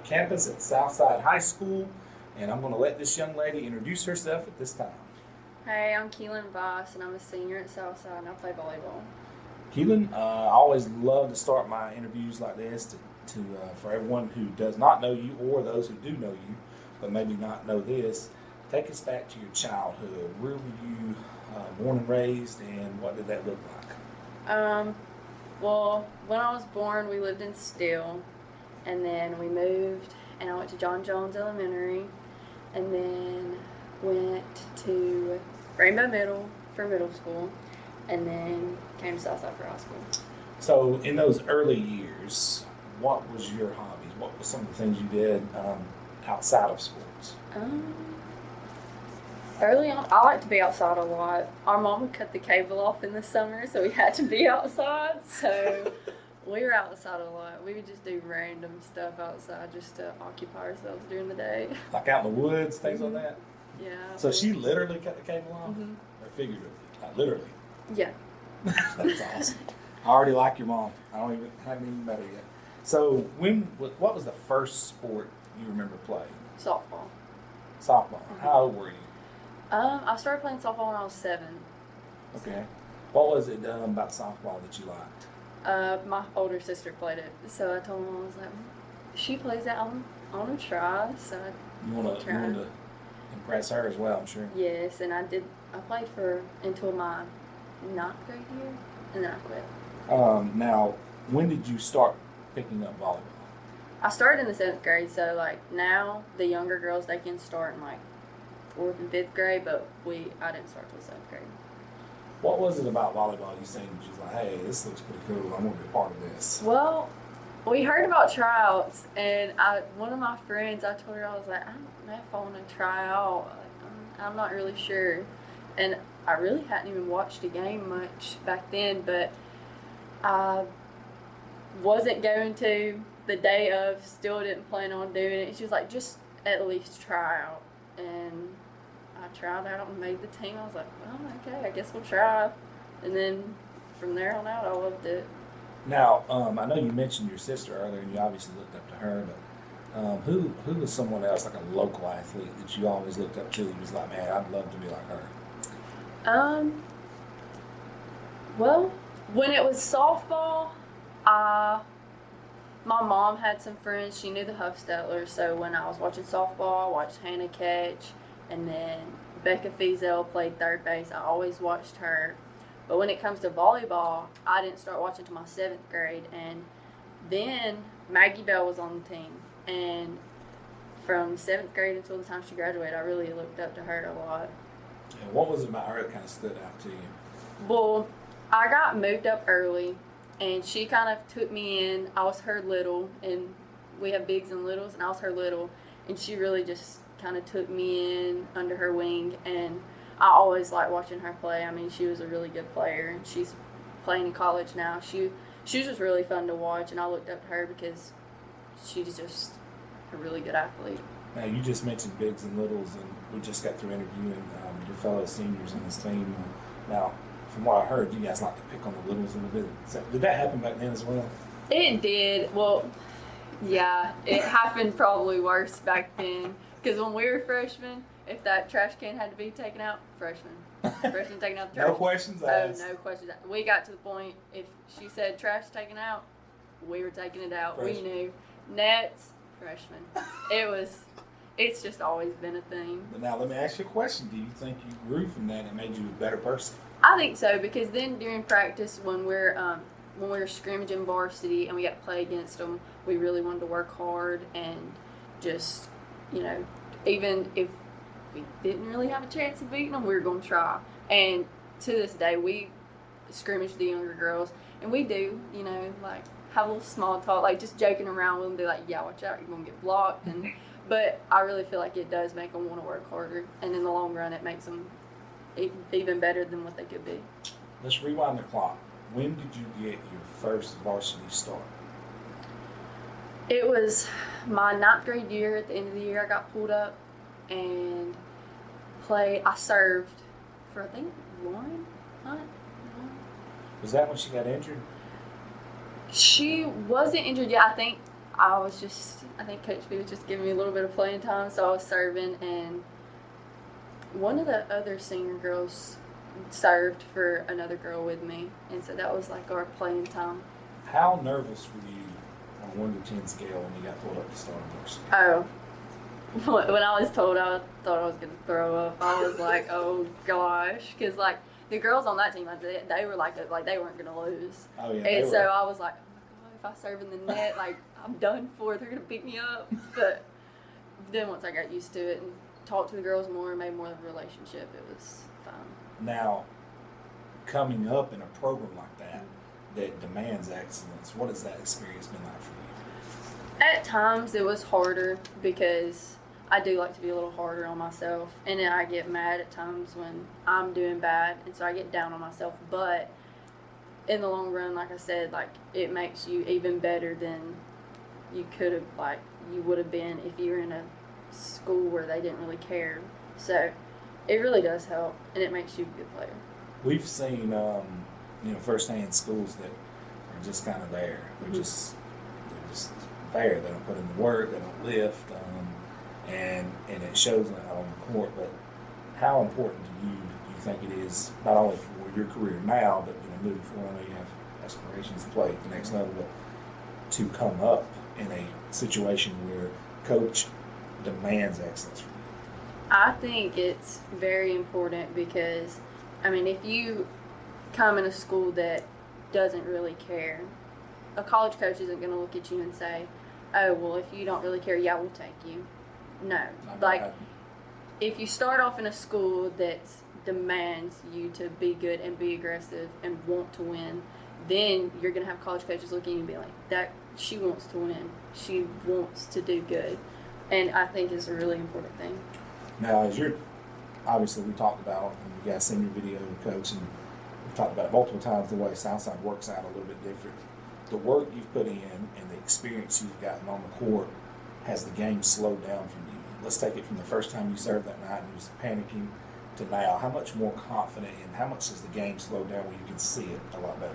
campus at Southside High School, and I'm going to let this young lady introduce herself at this time. Hey, I'm Keelan Vice, and I'm a senior at Southside, and I play volleyball. Keelan, I always love to start my interviews like this for everyone who does not know you or those who do know you, but maybe not know this. Take us back to your childhood. Where were you born and raised, and what did that look like? Well, when I was born, we lived in Steele, and then we moved, and I went to John Jones Elementary, and then went to Rainbow Middle for middle school, and then came to Southside for high school. So, in those early years, what was your hobbies? What were some of the things you did outside of sports? Early on, I liked to be outside a lot. Our mom would cut the cable off in the summer, so we had to be outside. So we were outside a lot. We would just do random stuff outside just to occupy ourselves during the day. Like out in the woods, things like that? Yeah. So she literally cut the cable off? Or figuratively? Like literally? Yeah. That's awesome. I already like your mom. Haven't even met her yet. So what was the first sport you remember playing? Softball. Softball. How old were you? I started playing softball when I was 7. Okay. What was it about softball that you liked? My older sister played it, so I told Mom, I was like, she plays that, I want to try, so You want to impress her as well, I'm sure. Yes, and I played until my 9th grade year, and then I quit. Now, when did you start picking up volleyball? I started in the 7th grade, so like now the younger girls, they can start in like 4th and 5th grade, but I didn't start till 7th grade. What was it about volleyball you seen that you was like, hey, this looks pretty cool, I'm going to be a part of this? Well, we heard about tryouts, and one of my friends, I told her, I was like, I don't know if I want to try out. I'm not really sure. And I really hadn't even watched a game much back then, but I wasn't going to the day of, still didn't plan on doing it. She was like, just at least try out. And I tried out and made the team. I was like, well, okay, I guess we'll try. And then from there on out, I loved it. Now, I know you mentioned your sister earlier, and you obviously looked up to her, but who was someone else, like a local athlete, that you always looked up to? You was like, man, I'd love to be like her. Well, when it was softball, my mom had some friends. She knew the Huffstettlers, so when I was watching softball, I watched Hannah catch, and then Becca Fiesel played third base. I always watched her. But when it comes to volleyball, I didn't start watching until my 7th grade, and then Maggie Bell was on the team. And from 7th grade until the time she graduated, I really looked up to her a lot. And what was it about her that kind of stood out to you? Well, I got moved up early, and she kind of took me in. I was her little, and we have bigs and littles, and I was her little, and she really just kind of took me in under her wing, and I always liked watching her play. I mean, she was a really good player, and she's playing in college now. She was just really fun to watch, and I looked up to her because she's just a really good athlete. Now, you just mentioned bigs and littles, and we just got through interviewing your fellow seniors on this team. Now, from what I heard, you guys like to pick on the littles a little bit. Did that happen back then as well? It did. Well, yeah, it happened probably worse back then. Because when we were freshmen, if that trash can had to be taken out, freshman taking out the trash. No questions asked. Oh, no questions asked. We got to the point, if she said trash taken out, we were taking it out. Freshman. We knew. Nets, freshman. It's just always been a thing. But now let me ask you a question. Do you think you grew from that and made you a better person? I think so, because then during practice, when we were scrimmaging varsity and we got to play against them, we really wanted to work hard and just, even if we didn't really have a chance of beating them, we were going to try. And to this day, we scrimmage the younger girls, and we do, like have a little small talk, like just joking around with them, be like, yeah, watch out, you're going to get blocked. But I really feel like it does make them want to work harder, and in the long run, it makes them even better than what they could be. Let's rewind the clock. When did you get your first varsity start? It was my 9th grade year. At the end of the year, I got pulled up and I served for, I think, Lauren Hunt. Was that when she got injured? She wasn't injured yet. I think I think Coach B was just giving me a little bit of playing time, so I was serving, and one of the other senior girls served for another girl with me, and so that was like our playing time. How nervous were you on a 1 to 10 scale when you got pulled up to start varsity? Oh, when I was told, I thought I was gonna throw up. I was like, oh gosh, because like the girls on that team, like they were like they weren't gonna lose. Oh yeah. And so I was like, oh my god, if I serve in the net, like I'm done for. They're gonna beat me up. But then once I got used to it and talked to the girls more and made more of a relationship, it was fun. Now, coming up in a program like that that demands excellence, what has that experience been like for you? At times it was harder because I do like to be a little harder on myself, and then I get mad at times when I'm doing bad, and so I get down on myself. But in the long run, like I said, like it makes you even better than you would have been if you were in a school where they didn't really care. So it really does help, and it makes you a good player. We've seen, firsthand schools that are just kind of there. They're just there. They don't put in the work. They don't lift, and it shows on the court. But how important do you think it is not only for your career now, but moving forward? I know you have aspirations to play at the next level, but to come up in a situation where coach demands excellence from you. I think it's very important because, I mean, if you come in a school that doesn't really care, a college coach isn't going to look at you and say, oh, well, if you don't really care, yeah, we'll take you. No. Like, if you start off in a school that demands you to be good and be aggressive and want to win, then you're going to have college coaches looking at you and be like, that she wants to win. She wants to do good. And I think it's a really important thing. Now, obviously we talked about, and you guys seen your video, coach, and we've talked about it multiple times, the way Southside works out a little bit different. The work you've put in and the experience you've gotten on the court, has the game slowed down from you? Let's take it from the first time you served that night and you was panicking to now. How much more confident and how much has the game slowed down where you can see it a lot better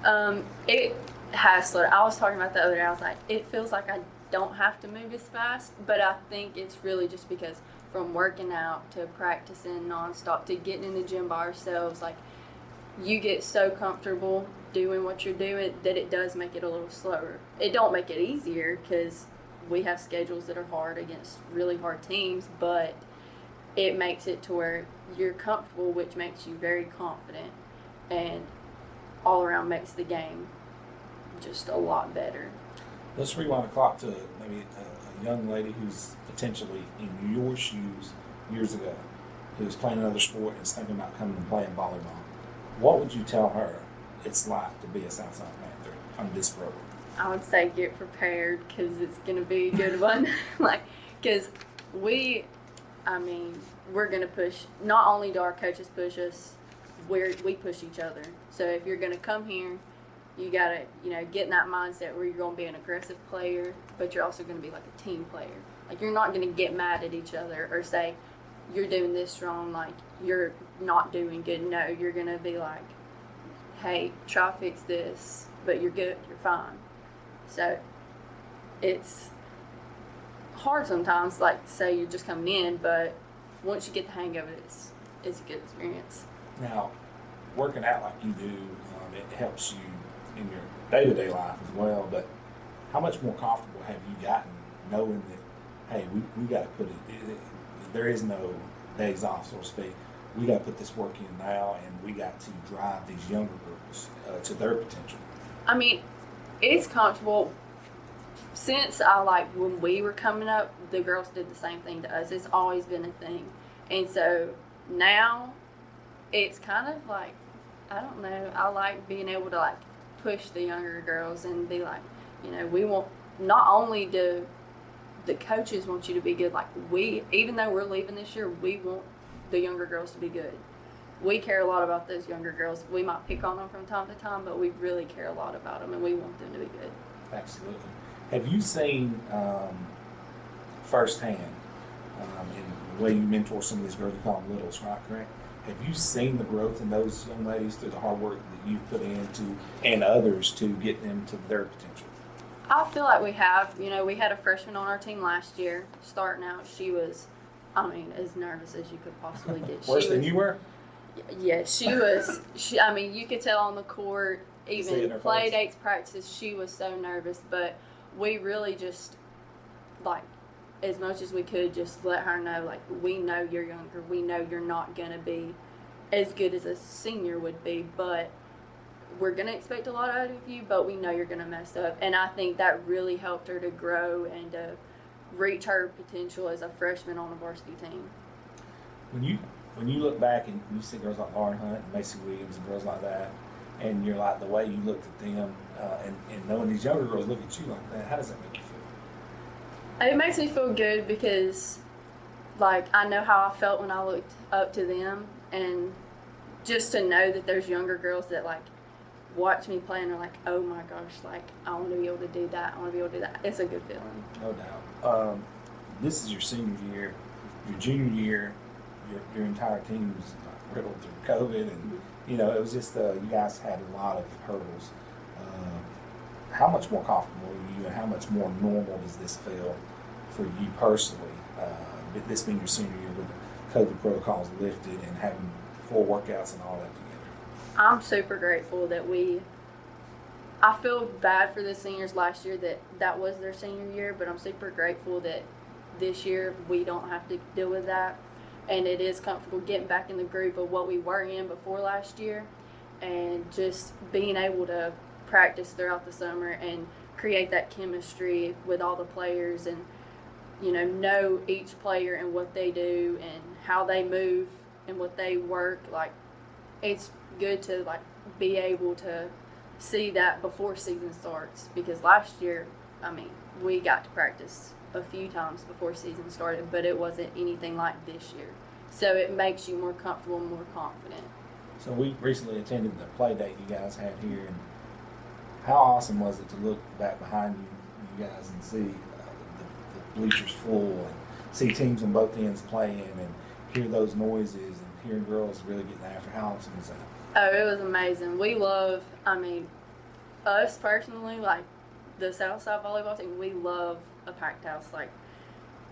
now? It has slowed. I was talking about the other day. I was like, it feels like I don't have to move as fast, but I think it's really just because from working out to practicing nonstop to getting in the gym by ourselves, like you get so comfortable doing what you're doing that it does make it a little slower. It don't make it easier because we have schedules that are hard against really hard teams, but it makes it to where you're comfortable, which makes you very confident, and all around makes the game just a lot better. Let's rewind the clock to maybe a young lady who's potentially in your shoes years ago, who's playing another sport and is thinking about coming and playing volleyball. What would you tell her it's like to be a Southside Panther on this program? I would say get prepared because it's going to be a good one. Because we're going to push, not only do our coaches push us, we push each other. So if you're going to come here, you got to, get in that mindset where you're going to be an aggressive player, but you're also going to be like a team player. Like, you're not going to get mad at each other or say, you're doing this wrong, like, you're not doing good. No, you're going to be like, hey, try to fix this, but you're good, you're fine. So it's hard sometimes, like, say you're just coming in, but once you get the hang of it, it's a good experience. Now, working out like you do, it helps you in your day-to-day life as well, but how much more comfortable have you gotten knowing that, hey, we got to put it, there is no days off, so to speak. We got to put this work in now, and we got to drive these younger girls to their potential. I mean, it's comfortable. Since when we were coming up, the girls did the same thing to us. It's always been a thing. And so now it's kind of like, I don't know, I like being able to like push the younger girls and be like, we want, not only do the coaches want you to be good, like even though we're leaving this year, we want the younger girls to be good. We care a lot about those younger girls. We might pick on them from time to time, but we really care a lot about them, and we want them to be good. Absolutely. Have you seen firsthand, in the way you mentor some of these girls, you call them littles, right? Correct? Have you seen the growth in those young ladies through the hard work that you've put into and others to get them to their potential? I feel like we have. You know, we had a freshman on our team last year. Starting out, she was, I mean, as nervous as you could possibly get. Worse than you were? Yeah, she was. I mean, you could tell on the court, even play dates, practices, she was so nervous. But we really just, like, as much as we could, just let her know, like, we know you're younger. We know you're not going to be as good as a senior would be, but we're going to expect a lot out of you, but we know you're going to mess up. And I think that really helped her to grow and to reach her potential as a freshman on a varsity team. When you look back and you see girls like Lauren Hunt and Macy Williams and girls like that, and you're like, the way you looked at them and knowing these younger girls look at you like that, how does that make you feel? It makes me feel good because, like, I know how I felt when I looked up to them, and just to know that there's younger girls that, like, watch me play and are like, oh my gosh, like, I want to be able to do that. I want to be able to do that. It's a good feeling. No doubt. This is your senior year. Your junior year, your entire team was riddled through COVID, and you know it was just you guys had a lot of hurdles. How much more comfortable are you, and how much more normal does this feel for you personally? This being your senior year with the COVID protocols lifted and having full workouts and all that together. I'm super grateful that I feel bad for the seniors last year that was their senior year, but I'm super grateful that this year we don't have to deal with that. And it is comfortable getting back in the groove of what we were in before last year, and just being able to practice throughout the summer and create that chemistry with all the players, and know each player and what they do and how they move and what they work. Like, it's good to, like, be able to see that before season starts, because last year, I mean, we got to practice a few times before season started, but it wasn't anything like this year. So it makes you more comfortable, more confident. So we recently attended the play date you guys had here, and how awesome was it to look back behind you guys, and see the bleachers full, and see teams on both ends playing, and hear those noises, and hearing girls really getting after. How awesome was that? Oh, it was amazing. We love, I mean, us personally, like the Southside volleyball team, we love a packed house. Like,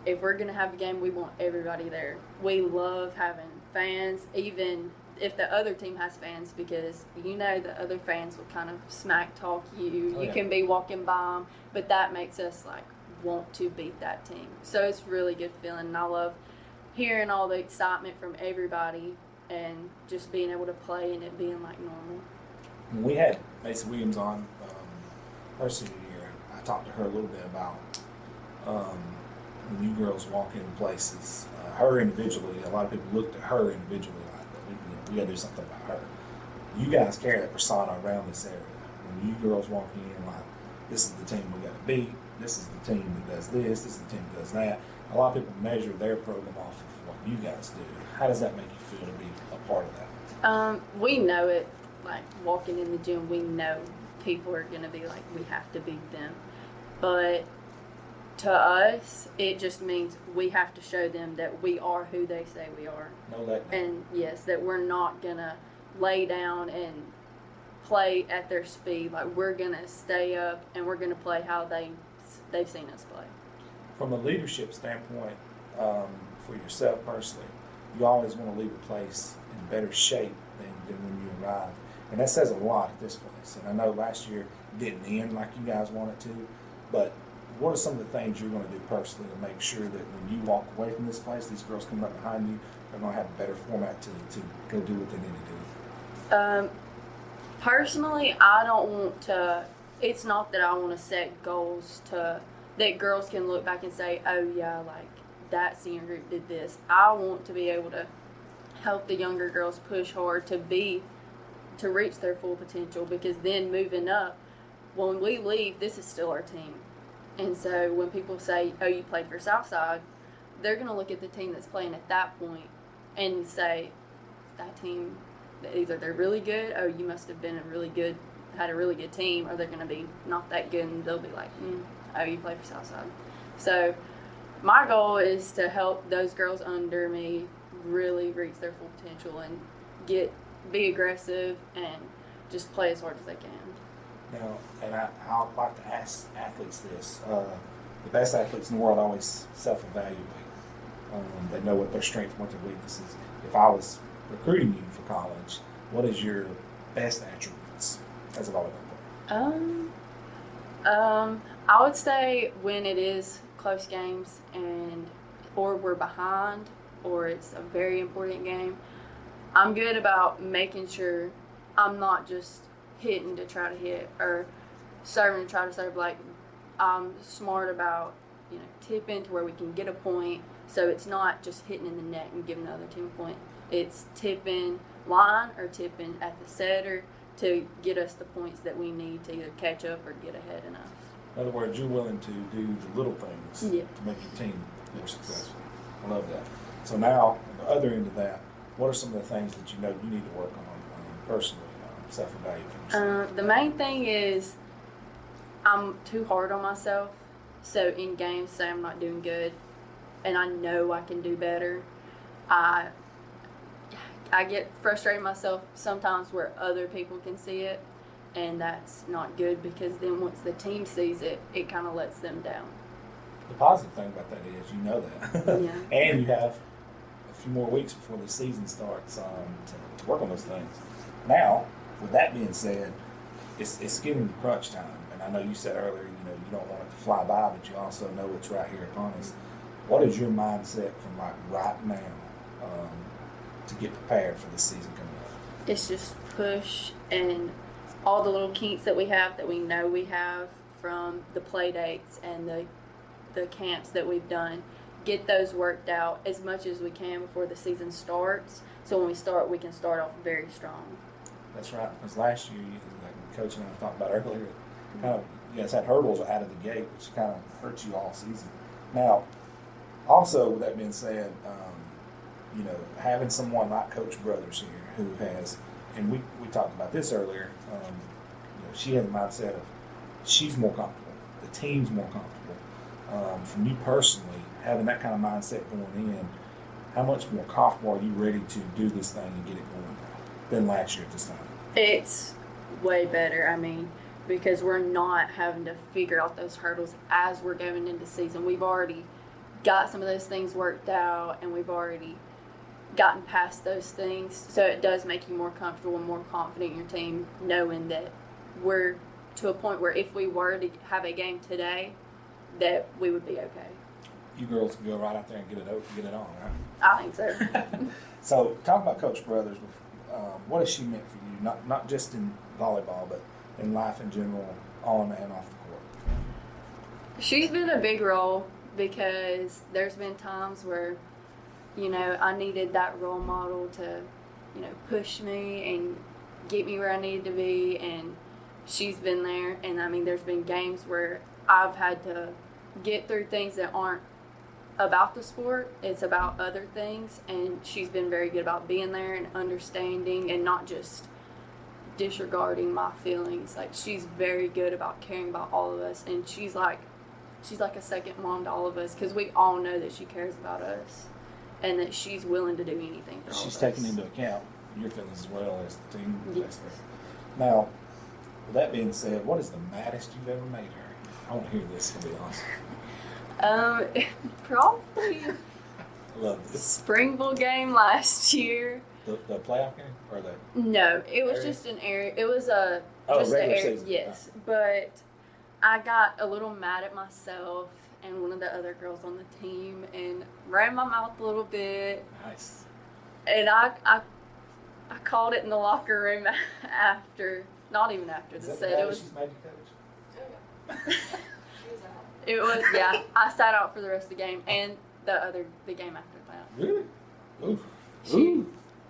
if we're going to have a game, we want everybody there. We love having fans, even if the other team has fans, because the other fans will kind of smack talk you. Oh, you yeah. can be walking by them, but that makes us, like, want to beat that team. So it's really good feeling, and I love hearing all the excitement from everybody and just being able to play and it being like normal. When we had Macy Williams on her senior year, I talked to her a little bit about when you girls walk into places, her individually. A lot of people looked at her individually like, we got to do something about her. You guys carry that persona around this area. When you girls walk in, like, this is the team we got to beat. This is the team that does this. This is the team that does that. A lot of people measure their program off of what you guys do. How does that make you feel to be a part of that? We know it. Like, walking in the gym, we know people are going to be like, we have to beat them. But to us, it just means we have to show them that we are who they say we are. No letdown. And yes, that we're not going to lay down and play at their speed. Like, we're going to stay up and we're going to play how they've seen us play. From a leadership standpoint, for yourself personally, you always want to leave a place in better shape than when you arrived. And that says a lot at this place. And I know last year it didn't end like you guys wanted to, but what are some of the things you're going to do personally to make sure that when you walk away from this place, these girls come up behind you, they're going to have a better format to go do what they need to do? Personally, I don't want to, it's not that I want to set goals that girls can look back and say, oh yeah, like, that senior group did this. I want to be able to help the younger girls push hard to reach their full potential, because then moving up, when we leave, this is still our team. And so when people say, oh, you played for Southside, they're going to look at the team that's playing at that point and say, that team, either they're really good, oh, you must have had a really good team, or they're going to be not that good, and they'll be like, oh, you play for Southside. So my goal is to help those girls under me really reach their full potential and be aggressive and just play as hard as they can. Now, and I like to ask athletes this. The best athletes in the world always self-evaluate. They know what their strengths, what their weaknesses. If I was recruiting you for college, what is your best attributes as a volleyball player? I would say when it is close games and or we're behind or it's a very important game, I'm good about making sure I'm not just hitting to try to hit or serving to try to serve. Like I'm smart about tipping to where we can get a point. So it's not just hitting in the net and giving the other team a point. It's tipping line or tipping at the setter to get us the points that we need to either catch up or get ahead enough. In other words, you're willing to do the little things Yeah. to make your team more successful. I love that. So now, on the other end of that, what are some of the things that you know you need to work on personally, self-evaluating? The main thing is I'm too hard on myself. So in games, say I'm not doing good, and I know I can do better. I get frustrated myself sometimes where other people can see it, and that's not good because then once the team sees it, it kind of lets them down. The positive thing about that is you know that. Yeah. And you have a few more weeks before the season starts to work on those things. Now, with that being said, it's getting crunch time. And I know you said earlier, you don't want it to fly by, but you also know it's right here upon us. What is your mindset from like right now to get prepared for the season coming up? It's just push and all the little kinks that we have that we know we have from the play dates and the camps that we've done, get those worked out as much as we can before the season starts. So when we start, we can start off very strong. That's right, because last year, like Coach and I were talking about earlier, kind of you guys had hurdles out of the gate, which kind of hurt you all season. Now, also with that being said, having someone like Coach Brothers here who has, and we talked about this earlier, she has a mindset of she's more comfortable, the team's more comfortable. From you personally, having that kind of mindset going in, how much more comfortable are you ready to do this thing and get it going than last year at this time? It's way better. I mean, because we're not having to figure out those hurdles as we're going into season. We've already got some of those things worked out, and we've already gotten past those things. So it does make you more comfortable and more confident in your team, knowing that we're to a point where if we were to have a game today, that we would be okay. You girls can go right out there and get it on, right? I think so. So, talk about Coach Brothers. What has she meant for you? Not just in volleyball, but in life in general, on and off the court. She's been a big role because there's been times where, I needed that role model to, push me and get me where I needed to be, and she's been there. And I mean, there's been games where I've had to get through things that aren't about the sport, it's about other things, and she's been very good about being there and understanding and not just disregarding my feelings. Like, she's very good about caring about all of us, and she's like a second mom to all of us because we all know that she cares about us and that she's willing to do anything for all of us. She's taking into account your feelings as well as the team. Yes. Now, with that being said, what is the maddest you've ever made her? I want to hear this, to be honest. Probably I love this. Springville game last year. The playoff game or the? No, it was area? just an area. It was a just regular area. season. Yes, but I got a little mad at myself and one of the other girls on the team and ran my mouth a little bit. Nice. And I called it in the locker room after, not even after the set. It was. She's made you coach? It was, yeah. I sat out for the rest of the game and the game after that. Really? Ooh.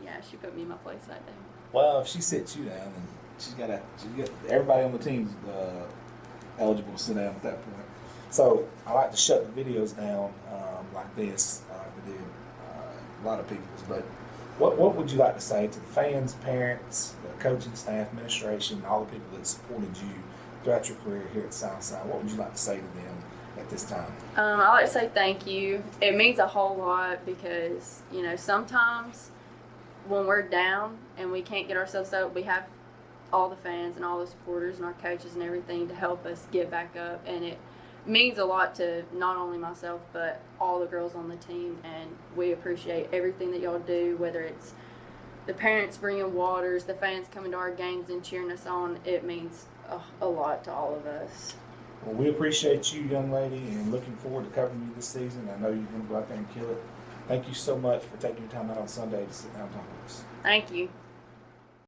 Yeah, she put me in my place that day. Well, if she sits you down, then she's got everybody on the team's eligible to sit down at that point. So I like to shut the videos down like this. We did a lot of people's. But what would you like to say to the fans, parents, the coaching staff, administration, all the people that supported you throughout your career here at Southside? What would you like to say to them at this time? I like to say thank you. It means a whole lot because, sometimes when we're down and we can't get ourselves up, we have all the fans and all the supporters and our coaches and everything to help us get back up. And it means a lot to not only myself but all the girls on the team, and we appreciate everything that y'all do, whether it's the parents bringing waters, the fans coming to our games and cheering us on. It means a lot to all of us. Well, we appreciate you, young lady, and looking forward to covering you this season. I know you're going to go out there and kill it. Thank you so much for taking your time out on Sunday to sit down and talk with us. Thank you.